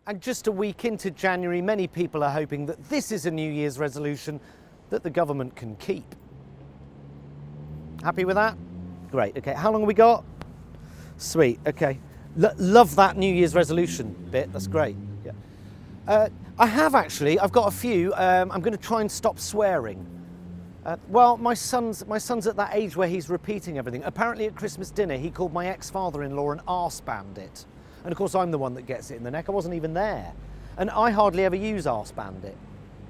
And just a week into January, many people are hoping that this is a New Year's resolution that the government can keep. Happy with that? Great, okay. How long have we got? Sweet, okay. Love that New Year's resolution bit, that's great. Yeah. I've got a few. I'm going to try and stop swearing. Well, my son's at that age where he's repeating everything. Apparently at Christmas dinner, he called my ex-father-in-law an arse bandit. And of course, I'm the one that gets it in the neck. I wasn't even there. And I hardly ever use arse bandit.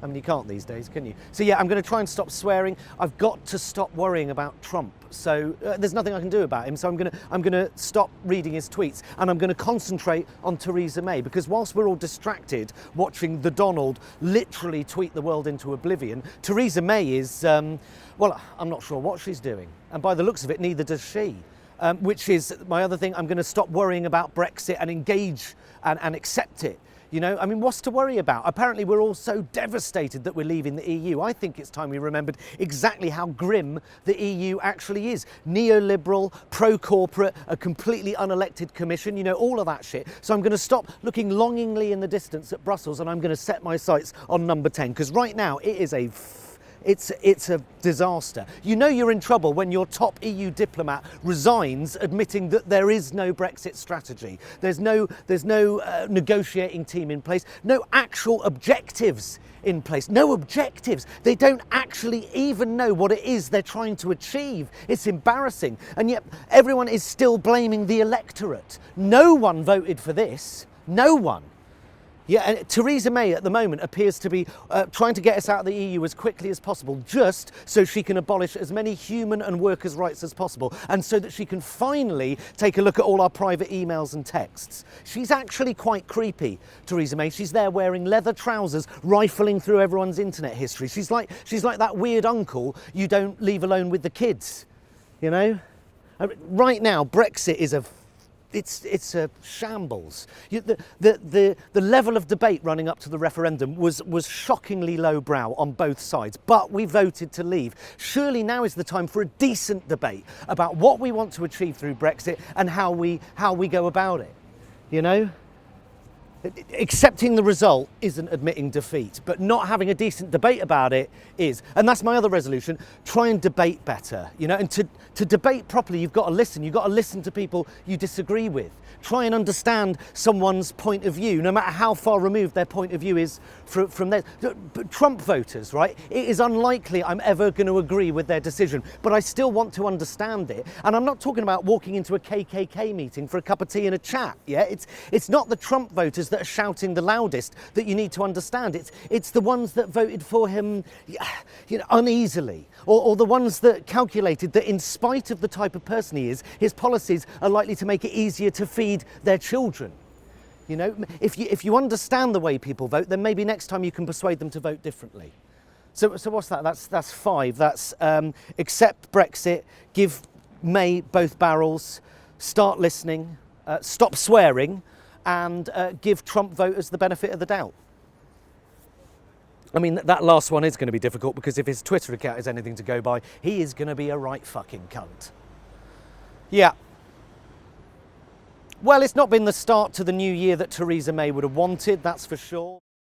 I mean, you can't these days, can you? So yeah, I'm going to try and stop swearing. I've got to stop worrying about Trump. So there's nothing I can do about him. So I'm going to stop reading his tweets, and I'm going to concentrate on Theresa May, because whilst we're all distracted watching the Donald literally tweet the world into oblivion, Theresa May is, well, I'm not sure what she's doing. And by the looks of it, neither does she. Which is my other thing. I'm going to stop worrying about Brexit and engage and accept it. You know, I mean, what's to worry about? Apparently, we're all so devastated that we're leaving the EU. I think it's time we remembered exactly how grim the EU actually is. Neoliberal, pro-corporate, a completely unelected commission, you know, all of that shit. So I'm going to stop looking longingly in the distance at Brussels, and I'm going to set my sights on number 10, because right now it is it's a disaster. You know you're in trouble when your top EU diplomat resigns, admitting that there is no Brexit strategy. There's no negotiating team in place, no actual objectives in place, no objectives. They don't actually even know what it is they're trying to achieve. It's embarrassing. And yet everyone is still blaming the electorate. No one voted for this. No one. Yeah, and Theresa May at the moment appears to be trying to get us out of the EU as quickly as possible, just so she can abolish as many human and workers' rights as possible, and so that she can finally take a look at all our private emails and texts. She's actually quite creepy, Theresa May. She's there wearing leather trousers, rifling through everyone's internet history. She's like that weird uncle you don't leave alone with the kids, you know? Right now, Brexit is it's a shambles. The level of debate running up to the referendum was shockingly lowbrow on both sides, but we voted to leave. Surely now is the time for a decent debate about what we want to achieve through Brexit and how we go about it, you know? Accepting the result isn't admitting defeat, but not having a decent debate about it is. And that's my other resolution. Try and debate better, you know, and to debate properly, you've got to listen. You've got to listen to people you disagree with. Try and understand someone's point of view, no matter how far removed their point of view is from theirs. Trump voters, right? It is unlikely I'm ever going to agree with their decision, but I still want to understand it. And I'm not talking about walking into a KKK meeting for a cup of tea and a chat, yeah? It's not the Trump voters that are shouting the loudest that you need to understand. It's the ones that voted for him, you know, uneasily, or the ones that calculated that in spite of the type of person he is, his policies are likely to make it easier to feed their children. You know, if you understand the way people vote, then maybe next time you can persuade them to vote differently. So what's that? That's 5. That's accept Brexit, give May both barrels, start listening, stop swearing, and give Trump voters the benefit of the doubt. I mean, that last one is going to be difficult, because if his Twitter account is anything to go by, he is going to be a right fucking cunt. Yeah. Well, it's not been the start to the new year that Theresa May would have wanted, that's for sure.